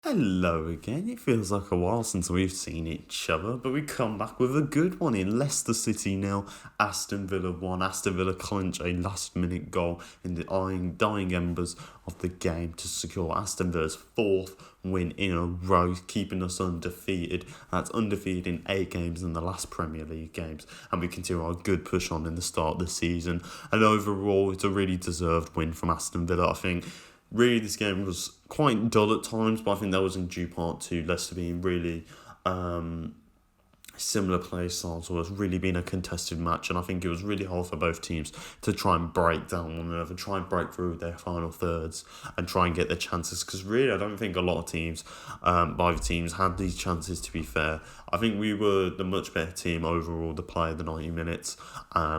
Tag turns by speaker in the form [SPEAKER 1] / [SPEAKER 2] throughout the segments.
[SPEAKER 1] Hello again. It feels like a while since we've seen each other, but we come back with a good one in Leicester City nil, Aston Villa 1. Aston Villa clinch a last-minute goal in the dying embers of the game to secure Aston Villa's fourth win in a row, keeping us undefeated. That's undefeated in 8 games in the last Premier League games, and we continue our good push on in the start of the season. And overall, it's a really deserved win from Aston Villa, I think. Really, this game was quite dull at times, but I think that was in due part to Leicester being really similar play styles. So it's really been a contested match, and I think it was really hard for both teams to try and break down one another, try and break through their final thirds, and try and get their chances. Because really, I don't think a lot of teams, either teams, had these chances. To be fair, I think we were the much better team overall. The play of the 90 minutes,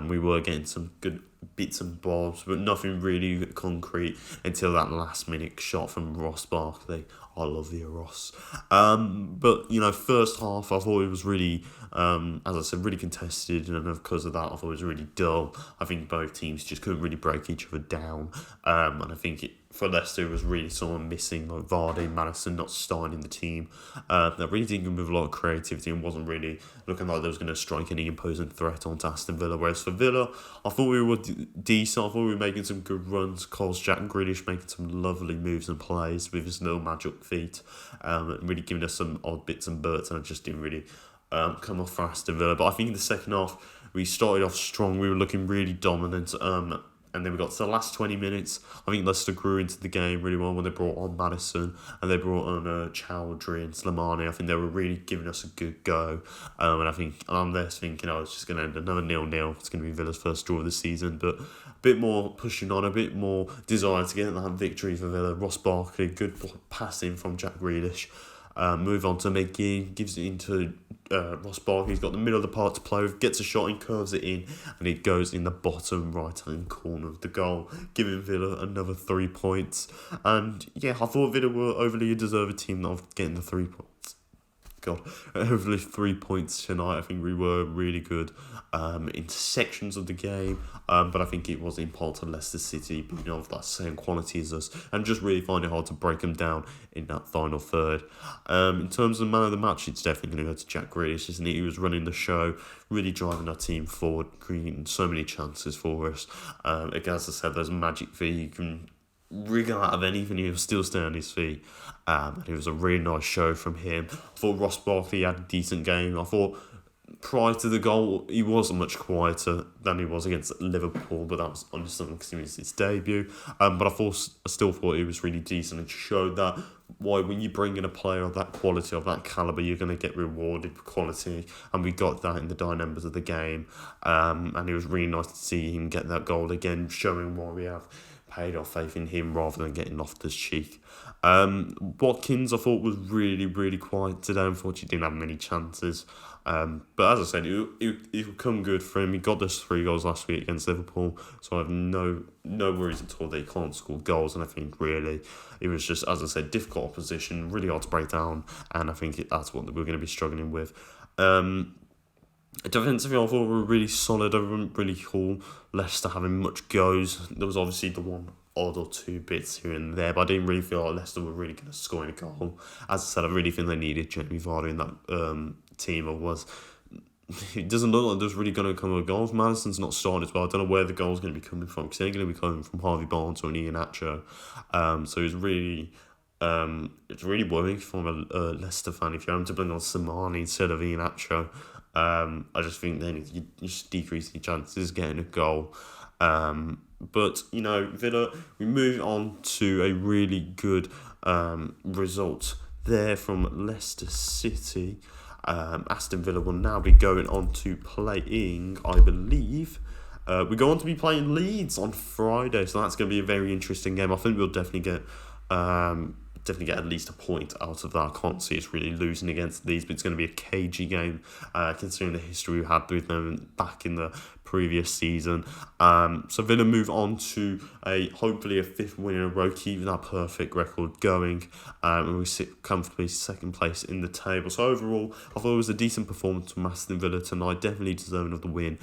[SPEAKER 1] we were getting some good bits and bobs, but nothing really concrete until that last minute shot from Ross Barkley. I love you, Ross. But first half I thought it was really, as I said, really contested, and because of that, I thought it was really dull. I think both teams just couldn't really break each other down, and I think for Leicester, it was really someone missing, like Vardy, Madison not starting in the team. That really didn't give with a lot of creativity and wasn't really looking like they was going to strike any imposing threat onto Aston Villa. Whereas for Villa, I thought we were decent. I thought we were making some good runs. Cole's Jack Grealish making some lovely moves and plays with his little magic feet, really giving us some odd bits and burts, and it just didn't really come off for Aston Villa. But I think in the second half, we started off strong. We were looking really dominant. And then we got to the last 20 minutes. I think Leicester grew into the game really well when they brought on Madison and they brought on Chowdhury and Slimani. I think they were really giving us a good go. And I think I'm there thinking, it's just going to end another 0-0. It's going to be Villa's first draw of the season. But a bit more pushing on, a bit more desire to get that victory for Villa. Ross Barkley, good passing from Jack Grealish. Move on to McGee, gives it into Ross Barkley. He's got the middle of the park to play with, gets a shot and curves it in, and it goes in the bottom right hand corner of the goal, giving Villa another 3 points. And yeah, I thought Villa were overly a deserved team of getting the 3 points. Overly 3 points tonight. I think we were really good in sections of the game, but I think it was in part to Leicester City being of that same quality as us and just really finding it hard to break them down in that final third. In terms of man of the match, it's definitely going to go to Jack Grealish, isn't it? He was running the show, really driving our team forward, creating so many chances for us. Again, as I said, there's a magic fee. You can wriggle out of anything, he'll still stay on his feet. And it was a really nice show from him. I thought Ross Barkley had a decent game. I thought prior to the goal, he wasn't much quieter than he was against Liverpool, but that was understandable because it was his debut. But I still thought he was really decent and showed that why when you bring in a player of that quality, of that calibre, you're going to get rewarded for quality. And we got that in the dynamics of the game. And it was really nice to see him get that goal again, showing why we have paid our faith in him rather than getting Loftus-Cheek. Watkins, I thought, was really, really quiet today. Unfortunately, didn't have many chances. But as I said, it will come good for him. He got those 3 goals last week against Liverpool, so I have no worries at all that he can't score goals. And I think really it was just, as I said, difficult opposition, really hard to break down, and I think that's what we're going to be struggling with. Defensively, I thought we were really solid. I wasn't really cool Leicester having much goes. There was obviously the one odd or 2 bits here and there, but I didn't really feel like Leicester were really going to score any goal. As I said, I really think they needed Jamie Vardy in that team. It doesn't look like there's really going to come a goal. If Madison's not starting as well, I don't know where the goal's going to be coming from, because they're going to be coming from Harvey Barnes or Iheanacho. So it's really worrying from a Leicester fan if you're having to bring on Slimani instead of Iheanacho. I just think then you just decrease your chances of getting a goal. But Villa, we move on to a really good result there from Leicester City. Aston Villa will now be going on to playing, I believe, we go on to be playing Leeds on Friday, so that's going to be a very interesting game. I think we'll definitely get at least a point out of that. I can't see us really losing against Leeds, but it's going to be a cagey game, considering the history we had with them back in the previous season. So Villa move on to hopefully a 5th win in a row, keeping that perfect record going, and we sit comfortably second place in the table. So overall, I thought it was a decent performance from Aston Villa tonight, definitely deserving of the win.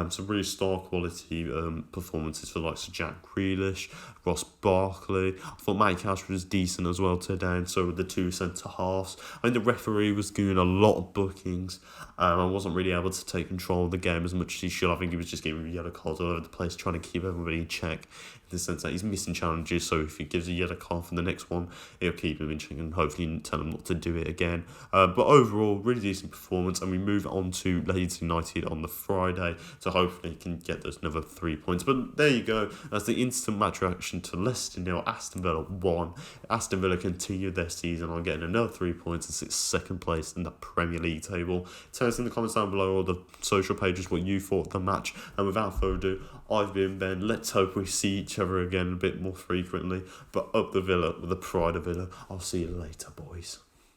[SPEAKER 1] Some really star quality performances for the likes of Jack Grealish, Ross Barkley. I thought Mike Cash was decent as well today, and so were the two centre halves. I think the referee was doing a lot of bookings. I wasn't really able to take control of the game as much as he should. I think he was just giving yellow cards all over the place, trying to keep everybody in check, in the sense that he's missing challenges, so if he gives a yellow card for the next one, he'll keep him in check and hopefully tell him not to do it again. But overall, really decent performance, and we move on to Leeds United on the Friday, so hopefully he can get those another 3 points. But there you go, that's the instant match reaction to Leicester 0, Aston Villa 1. Aston Villa continued their season on getting another 3 points and sits second place in the Premier League table. Tell us in the comments down below or the social pages what you thought of the match, and without further ado, I've been Ben. Let's hope we see each other again a bit more frequently, but up the Villa with the pride of Villa. I'll see you later, boys.